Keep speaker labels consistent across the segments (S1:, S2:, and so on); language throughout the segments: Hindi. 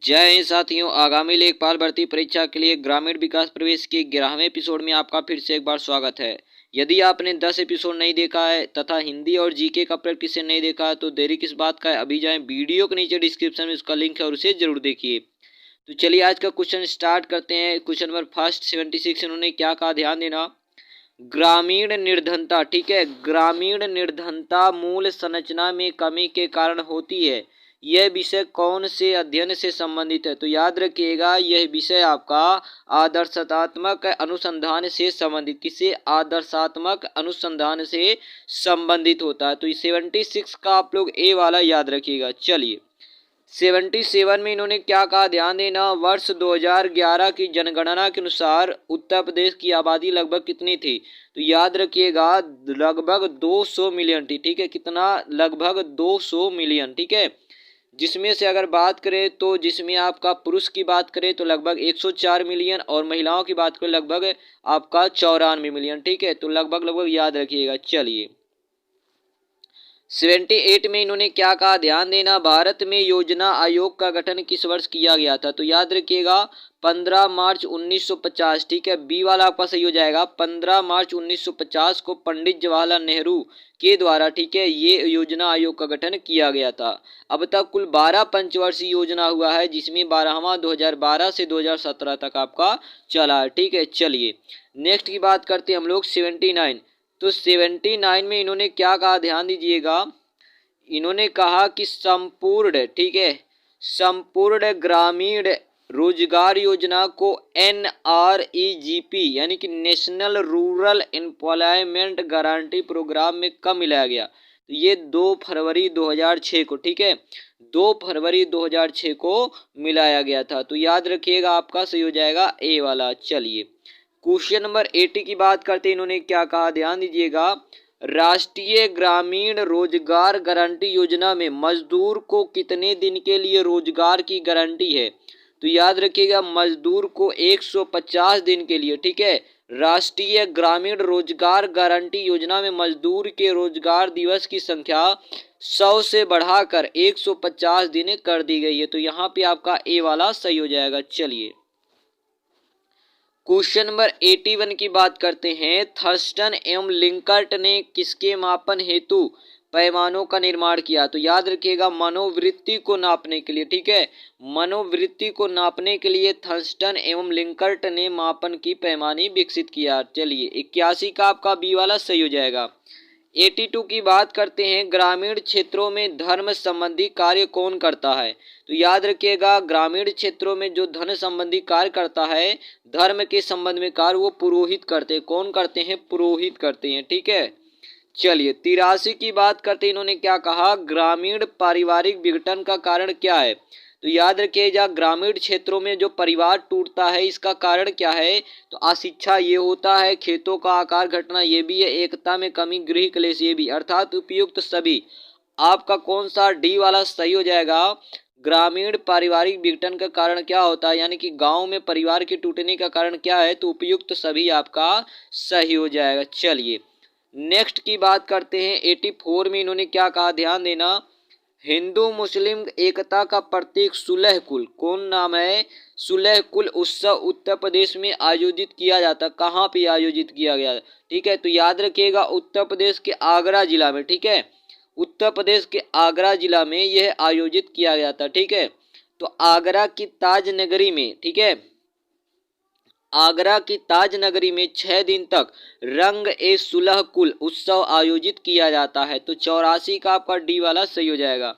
S1: जय हिंद साथियों। आगामी लेखपाल भर्ती परीक्षा के लिए ग्रामीण विकास प्रवेश के 11वें एपिसोड में आपका फिर से एक बार स्वागत है। यदि आपने 10 एपिसोड नहीं देखा है तथा हिंदी और जीके का प्रैक्टिस नहीं देखा है तो देरी किस बात का है, अभी जाएं वीडियो के नीचे डिस्क्रिप्शन में उसका लिंक है और उसे जरूर देखिए। तो चलिए आज का क्वेश्चन स्टार्ट करते हैं। क्वेश्चन नंबर फर्स्ट 76 इन्होंने क्या कहा, ध्यान देना। ग्रामीण निर्धनता, ठीक है, ग्रामीण निर्धनता मूल संरचना में कमी के कारण होती है। यह विषय कौन से अध्ययन से संबंधित है? तो याद रखिएगा यह विषय आपका आदर्शात्मक अनुसंधान से संबंधित, किसे आदर्शात्मक अनुसंधान से संबंधित होता है। तो 76 का आप लोग ए वाला याद रखिएगा। चलिए 77 में इन्होंने क्या कहा, ध्यान देना। वर्ष 2011 की जनगणना के अनुसार उत्तर प्रदेश की आबादी लगभग कितनी थी? तो याद रखिएगा लगभग 200 मिलियन थी, ठीक है। कितना? लगभग 200 मिलियन, ठीक है। जिसमें से अगर बात करें तो जिसमें आपका पुरुष की बात करें तो लगभग 104 मिलियन और महिलाओं की बात करें लगभग आपका 94 मिलियन, ठीक है। तो लगभग याद रखिएगा। चलिए 78 में इन्होंने क्या कहा, ध्यान देना। भारत में योजना आयोग का गठन किस वर्ष किया गया था? तो याद रखिएगा 15 मार्च 1950, ठीक है। बी वाला आपका सही हो जाएगा। 15 मार्च 1950 को पंडित जवाहरलाल नेहरू के द्वारा, ठीक है, ये योजना आयोग का गठन किया गया था। अब तक कुल 12 पंचवर्षीय योजना हुआ है, जिसमें 12वां 2012 से 2017 तक आपका चला है, ठीक है। चलिए नेक्स्ट की बात करते हैं हम लोग 79। तो 79 में इन्होंने क्या कहा, ध्यान दीजिएगा। इन्होंने कहा कि संपूर्ण, ठीक है, संपूर्ण ग्रामीण रोजगार योजना को NREGP यानी कि national rural employment guarantee programme में कब मिलाया गया? तो ये 2 फरवरी 2006 को, ठीक है, 2 फरवरी 2006 को मिलाया गया था। तो याद रखिएगा आपका सही हो जाएगा ए वाला। चलिए क्वेश्चन नंबर 80 की बात करते हैं। इन्होंने क्या कहा, ध्यान दीजिएगा। राष्ट्रीय ग्रामीण रोजगार गारंटी योजना में मजदूर को कितने दिन के लिए रोजगार की गारंटी है? तो याद रखिएगा मजदूर को 150 दिन के लिए, ठीक है। राष्ट्रीय ग्रामीण रोजगार गारंटी योजना में मजदूर के रोजगार दिवस की संख्या 100 से बढ़ाकर 150 दिन कर दी गई है। तो यहाँ पे आपका ए वाला सही हो जाएगा। चलिए क्वेश्चन नंबर 81 की बात करते हैं। थर्स्टन एवं लिंकर्ट ने किसके मापन हेतु पैमानों का निर्माण किया? तो याद रखिएगा मनोवृत्ति को नापने के लिए, ठीक है, मनोवृत्ति को नापने के लिए थर्स्टन एवं लिंकर्ट ने मापन की पैमाने विकसित किया। चलिए 81 का आपका बी वाला सही हो जाएगा। 82 की बात करते हैं। ग्रामीण क्षेत्रों में धर्म संबंधी कार्य कौन करता है? तो याद रखिएगा ग्रामीण क्षेत्रों में जो धन संबंधी कार्य करता है, धर्म के संबंध में कार्य, वो पुरोहित करते हैं। कौन करते हैं? पुरोहित करते हैं, ठीक है। चलिए 83 की बात करते हैं। इन्होंने क्या कहा, ग्रामीण पारिवारिक विघटन का कारण क्या है? तो याद रखिएगा ग्रामीण क्षेत्रों में जो परिवार टूटता है इसका कारण क्या है? तो अशिक्षा ये होता है, खेतों का आकार घटना ये भी है, एकता में कमी, गृह क्लेश ये भी, अर्थात उपयुक्त सभी। आपका कौन सा डी वाला सही हो जाएगा? ग्रामीण पारिवारिक विघटन का कारण क्या होता है, यानी कि गांव में परिवार के टूटने का कारण क्या है? तो उपयुक्त सभी आपका सही हो जाएगा। चलिए नेक्स्ट की बात करते हैं। 84 में इन्होंने क्या कहा, ध्यान देना। हिंदू मुस्लिम एकता का प्रतीक सुलह कुल, कौन नाम है? सुलह कुल उत्सव उत्तर प्रदेश में आयोजित किया जाता। कहाँ पे आयोजित किया गया? ठीक है, तो याद रखिएगा उत्तर प्रदेश के आगरा जिला में, ठीक है, उत्तर प्रदेश के आगरा जिला में यह आयोजित किया गया था, ठीक है। तो आगरा की ताज नगरी में, ठीक है, आगरा की ताज नगरी में 6 दिन तक रंग ए सुलह कुल उत्सव आयोजित किया जाता है। तो 84 का आपका डी वाला सही हो जाएगा।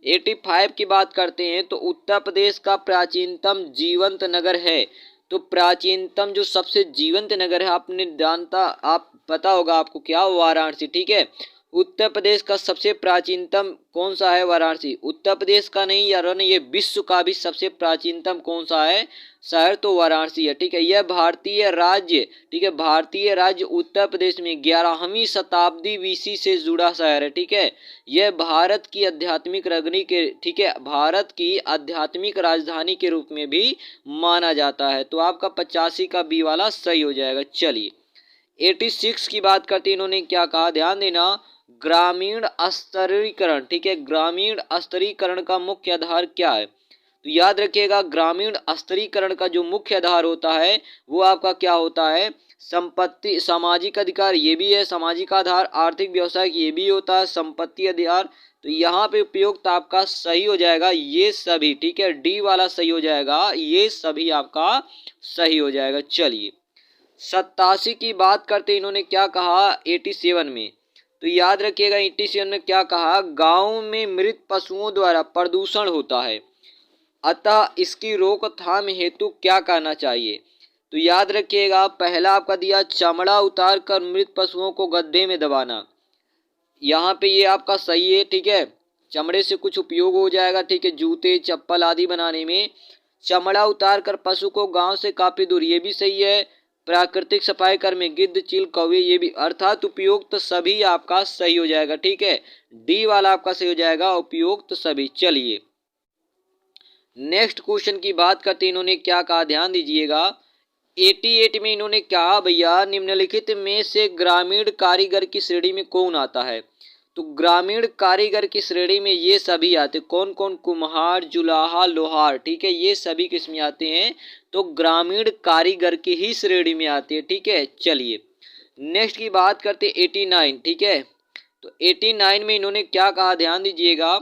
S1: 85 की बात करते हैं। तो उत्तर प्रदेश का प्राचीनतम जीवंत नगर है। तो प्राचीनतम जो सबसे जीवंत नगर है आपने जानता, आप पता होगा आपको क्या, वाराणसी, ठीक है। उत्तर प्रदेश का सबसे प्राचीनतम कौन सा है? वाराणसी। उत्तर प्रदेश का नहीं यार, ये विश्व का भी सबसे प्राचीनतम कौन सा है शहर? तो वाराणसी है, ठीक है। यह भारतीय राज्य, ठीक है, भारतीय राज्य उत्तर प्रदेश में 11वीं शताब्दी BC से जुड़ा शहर है, ठीक है। यह भारत की आध्यात्मिक राजधानी के, ठीक है, भारत की आध्यात्मिक राजधानी के रूप में भी माना जाता है। तो आपका 85 का बी वाला सही हो जाएगा। चलिए 86 की बात करते हैं। इन्होंने क्या कहा, ध्यान देना। ग्रामीण स्तरीकरण, ठीक है, ग्रामीण स्तरीकरण का मुख्य आधार क्या है? तो याद रखिएगा ग्रामीण स्तरीकरण का जो मुख्य आधार होता है वो आपका क्या होता है, संपत्ति, सामाजिक अधिकार ये भी है, सामाजिक आधार, आर्थिक व्यवसाय ये भी होता है, संपत्ति अधिकार। तो यहाँ पे उपयुक्त आपका सही हो जाएगा ये सभी, ठीक है, डी वाला सही हो जाएगा, ये सभी आपका सही हो जाएगा। चलिए 87 की बात करते इन्होंने क्या कहा 87 में, तो याद रखिएगा 87 में क्या कहा, गांव में मृत पशुओं द्वारा प्रदूषण होता है, अतः इसकी रोकथाम हेतु क्या करना चाहिए। तो याद रखिएगा पहला आपका दिया चमड़ा उतार कर मृत पशुओं को गड्ढे में दबाना, यहाँ पे ये आपका सही है, ठीक है, चमड़े से कुछ उपयोग हो जाएगा, ठीक है, जूते चप्पल आदि बनाने में। चमड़ा उतार कर पशु को गांव से काफी दूर, ये भी सही है। प्राकृतिक सफाई कर्म में गिद्ध चील कौवे ये भी, अर्थात उपयुक्त सभी आपका सही हो जाएगा, ठीक है, डी वाला आपका सही हो जाएगा, उपयुक्त सभी। चलिए नेक्स्ट क्वेश्चन की बात करते इन्होंने क्या कहा, ध्यान दीजिएगा 88 में इन्होंने कहा भैया निम्नलिखित में से ग्रामीण कारीगर की श्रेणी में कौन आता है। तो ग्रामीण कारीगर की श्रेणी में ये सभी आते, कौन कौन, कुम्हार जुलाहा लोहार, ठीक है, ये सभी किसमें आते हैं, तो ग्रामीण कारीगर की ही श्रेणी में आते हैं, ठीक है। चलिए नेक्स्ट की बात करते 89, ठीक है, तो 89 में इन्होंने क्या कहा ध्यान दीजिएगा,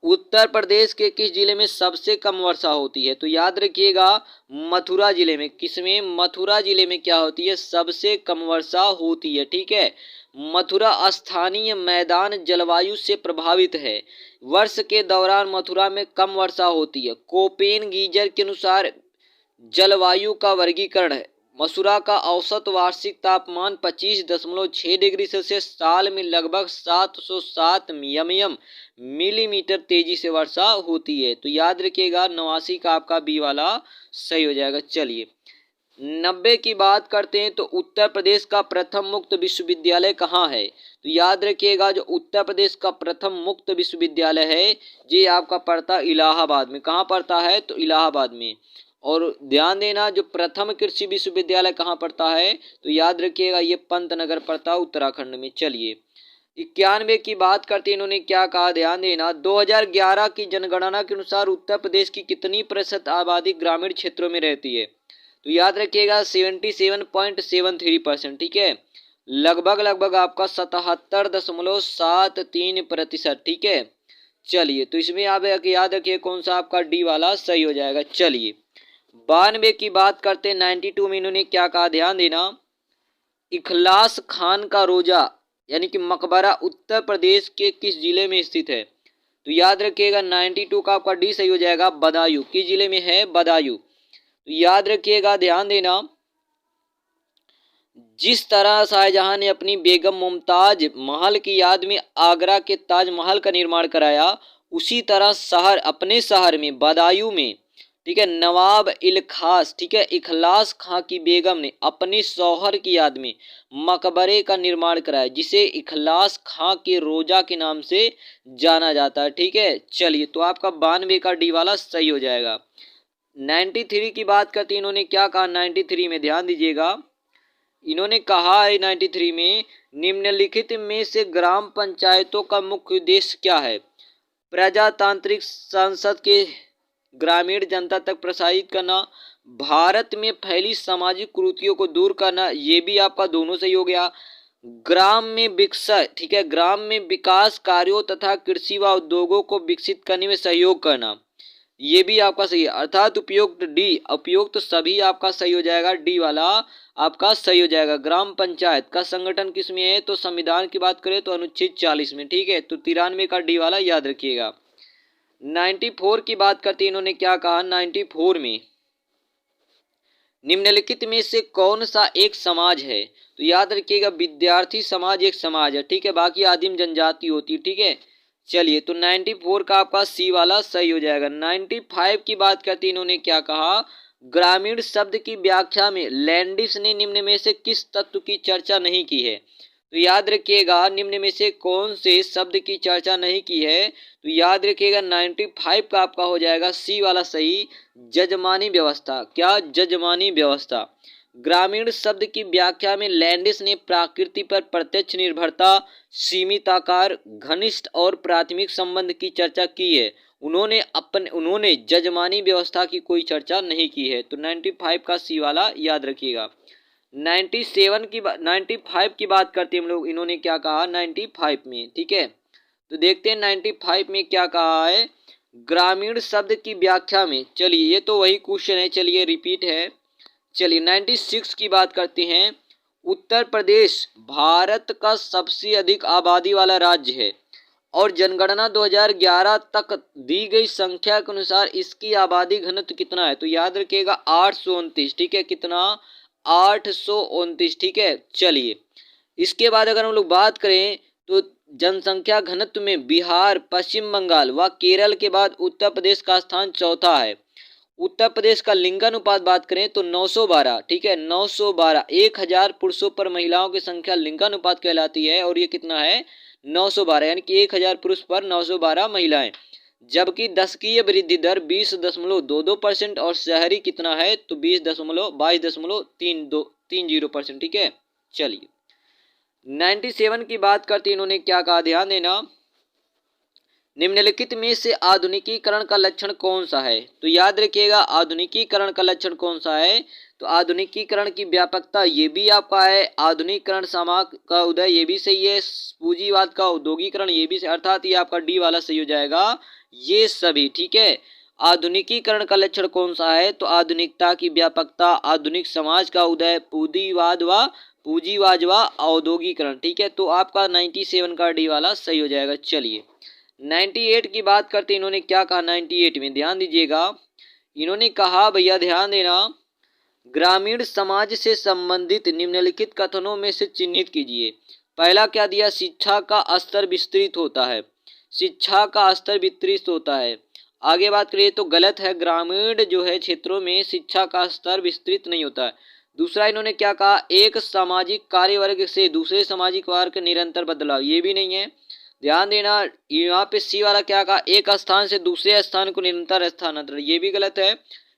S1: उत्तर प्रदेश के किस जिले में सबसे कम वर्षा होती है। तो याद रखिएगा मथुरा जिले में, किसमें, मथुरा जिले में क्या होती है, सबसे कम वर्षा होती है, ठीक है। मथुरा स्थानीय मैदान जलवायु से प्रभावित है, वर्ष के दौरान मथुरा में कम वर्षा होती है। कोपेन गीजर के अनुसार जलवायु का वर्गीकरण है, मथुरा का औसत वार्षिक तापमान 25.6 डिग्री सेल्सियस, साल में लगभग 707 mm मिलीमीटर तेजी से वर्षा होती है। तो याद रखिएगा 89 का आपका बी वाला सही हो जाएगा। चलिए 90 की बात करते हैं, तो उत्तर प्रदेश का प्रथम मुक्त विश्वविद्यालय कहाँ है। तो याद रखिएगा जो उत्तर प्रदेश का प्रथम मुक्त विश्वविद्यालय है ये आपका पड़ता इलाहाबाद में, कहाँ पड़ता है, तो इलाहाबाद में। और ध्यान देना जो प्रथम कृषि विश्वविद्यालय कहाँ पड़ता है, तो याद रखिएगा ये पंतनगर पड़ता है उत्तराखंड में। चलिए 91 की बात करते इन्होंने क्या कहा, ध्यान देना 2011 की जनगणना के अनुसार उत्तर प्रदेश की कितनी प्रतिशत आबादी ग्रामीण क्षेत्रों में रहती है। तो याद रखिएगा 77.73%, ठीक है, लगभग आपका 77.73%, ठीक है। चलिए तो इसमें आप याद रखिए कौन सा आपका डी वाला सही हो जाएगा। चलिए 92 की बात करते हैं, 92 में इन्होंने क्या कहा, ध्यान देना इखलास खान का रोजा यानी कि मकबरा उत्तर प्रदेश के किस जिले में स्थित है। तो याद रखिएगा 92 का आपका डी सही हो जाएगा, बदायूं, किस जिले में है, बदायूं। तो याद रखिएगा ध्यान देना जिस तरह शाहजहां ने अपनी बेगम मुमताज महल की याद में आगरा के ताजमहल का निर्माण कराया, उसी तरह शहर अपने शहर में बदायूं में, ठीक है, नवाब इलखास, ठीक है, इखलास खां की बेगम ने अपने शौहर की याद में मकबरे का निर्माण कराया जिसे इखलास खां के रोजा के नाम से जाना जाता है, ठीक है। चलिए तो आपका 92 का डी वाला सही हो जाएगा। 93 की बात करते इन्होंने क्या कहा, 93 में ध्यान दीजिएगा इन्होंने कहा है 93 में निम्नलिखित में से ग्राम पंचायतों का मुख्य उद्देश्य क्या है। प्रजातांत्रिक संसद के ग्रामीण जनता तक प्रसारित करना, भारत में फैली सामाजिक कुरीतियों को दूर करना, ये भी आपका दोनों सही हो गया। ग्राम में विकसित, ठीक है, ग्राम में विकास कार्यों तथा कृषि व उद्योगों को विकसित करने में सहयोग करना, ये भी आपका सही है, अर्थात उपयुक्त डी, उपयुक्त सभी आपका सही हो जाएगा, डी वाला आपका सही हो जाएगा। ग्राम पंचायत का संगठन किसमें है, तो संविधान की बात करें तो अनुच्छेद 40 में, ठीक है, तो 93 का डी वाला याद रखिएगा। 94 की बात करते इन्होंने क्या कहा, 94 में निम्नलिखित में से कौन सा एक समाज है। तो याद रखिएगा विद्यार्थी समाज एक समाज है, ठीक है, बाकी आदिम जनजाति होती है, ठीक है। चलिए तो 94 का आपका सी वाला सही हो जाएगा। 95 की बात करते इन्होंने क्या कहा, ग्रामीण शब्द की व्याख्या में लैंडिस ने निम्न में से किस तत्व की चर्चा नहीं की है। तो याद रखिएगा निम्न में से कौन से शब्द की चर्चा नहीं की है, तो याद रखिएगा 95 का आपका हो जाएगा सी वाला सही, जजमानी व्यवस्था। क्या, जजमानी व्यवस्था। ग्रामीण शब्द की व्याख्या में लैंडिस ने प्रकृति पर प्रत्यक्ष निर्भरता, सीमित आकार, घनिष्ठ और प्राथमिक संबंध की चर्चा की है उन्होंने जजमानी व्यवस्था की कोई चर्चा नहीं की है। तो 95 का सी वाला याद रखिएगा। 95 की बात करते हैं हम लोग। इन्होंने क्या कहा 95 में, ठीक है। तो देखते हैं 95 में क्या कहा है। ग्रामीण शब्द की व्याख्या में, चलिए ये तो वही क्वेश्चन है, चलिए रिपीट है। चलिए 96 की बात करते हैं। उत्तर प्रदेश भारत का सबसे अधिक आबादी वाला राज्य है और जनगणना 2011 तक दी गई संख्या के अनुसार इसकी आबादी घनत्व कितना है। तो याद रखिएगा 829, ठीक है। कितना 829, ठीक है। चलिए इसके बाद अगर हम लोग बात करें तो जनसंख्या घनत्व में बिहार, पश्चिम बंगाल व केरल के बाद उत्तर प्रदेश का स्थान चौथा है। उत्तर प्रदेश का लिंगानुपात बात करें तो 912, ठीक है। 912, 1000 पुरुषों पर महिलाओं की संख्या लिंगानुपात कहलाती है और ये कितना है 912, यानी कि 1000 पुरुष पर 912 महिलाएं। जबकि दशकीय वृद्धि दर 20.22% और शहरी कितना है तो 22.30%, ठीक है। चलिए 97 की बात करते इन्होंने क्या कहा, ध्यान देना। निम्नलिखित में से आधुनिकीकरण का लक्षण कौन सा है। तो याद रखिएगा आधुनिकीकरण का लक्षण कौन सा है। तो आधुनिकीकरण की व्यापकता ये भी आपका है। आधुनिकीकरण समाज का उदय ये भी सही है। पूंजीवाद का औद्योगिकरण ये भी, अर्थात ये आपका डी वाला सही हो जाएगा ये सभी, ठीक है। आधुनिकीकरण का लक्षण कौन सा है तो आधुनिकता की व्यापकता, आधुनिक समाज का उदय, पूंजीवाद व औद्योगिकरण, ठीक है। तो आपका 97 का डी वाला सही हो जाएगा। चलिए 98 की बात करते इन्होंने क्या कहा 98 में, ध्यान दीजिएगा। इन्होंने कहा, भैया ध्यान देना, ग्रामीण समाज से संबंधित निम्नलिखित कथनों में से चिन्हित कीजिए। पहला क्या दिया, शिक्षा का स्तर विस्तृत होता है, शिक्षा का स्तर विस्तृत होता है। आगे बात करिए तो गलत है, ग्रामीण जो है क्षेत्रों में शिक्षा का स्तर विस्तृत नहीं होता है। दूसरा इन्होंने क्या कहा, एक सामाजिक कार्य वर्ग से दूसरे सामाजिक वर्ग का निरंतर बदलाव, ये भी नहीं है। ध्यान देना यहाँ पे सी वाला क्या कहा, एक स्थान से दूसरे स्थान को निरंतर स्थानांतरण, ये भी गलत है।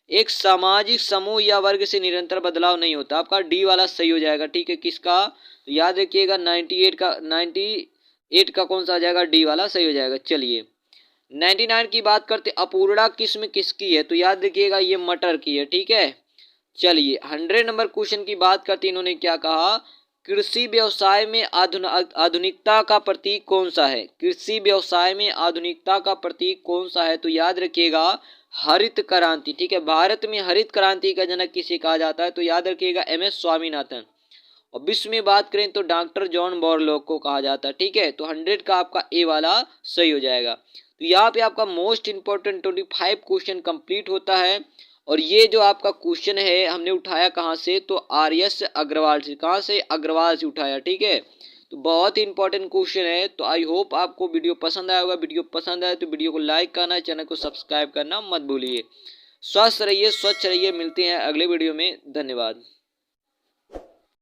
S1: एक सामाजिक समूह या वर्ग से निरंतर बदलाव नहीं होता। आपका डी वाला सही हो जाएगा, ठीक है। किसका तो याद रखिएगा 98 का कौन सा आ जाएगा, डी वाला सही हो जाएगा। चलिए 99 की बात करते, अपूर्णा किस्म किसकी है। तो याद रखिएगा ये मटर की है, ठीक है। चलिए 100 नंबर क्वेश्चन की बात करते इन्होंने क्या कहा, कृषि व्यवसाय में आधुनिकता का प्रतीक कौन सा है। कृषि व्यवसाय में आधुनिकता का प्रतीक कौन सा है तो याद रखिएगा हरित क्रांति, ठीक है। भारत में हरित क्रांति का जनक किसे कहा जाता है तो याद रखिएगा MS स्वामीनाथन। और विश्व में बात करें तो डॉक्टर जॉन बोरलॉग को कहा जाता है, ठीक है। तो 100 का आपका ए वाला सही हो जाएगा। तो यहाँ पे आपका मोस्ट इंपोर्टेंट 25 क्वेश्चन कंप्लीट होता है। और ये जो आपका क्वेश्चन है हमने उठाया कहाँ से तो RS अग्रवाल से, कहाँ से अग्रवाल से उठाया, ठीक है। तो बहुत ही इंपॉर्टेंट क्वेश्चन है। तो आई होप आपको वीडियो पसंद आया होगा। वीडियो पसंद आए तो वीडियो को लाइक करना, चैनल को सब्सक्राइब करना मत भूलिए। स्वस्थ रहिए, स्वच्छ रहिए, मिलते हैं अगले वीडियो में। धन्यवाद।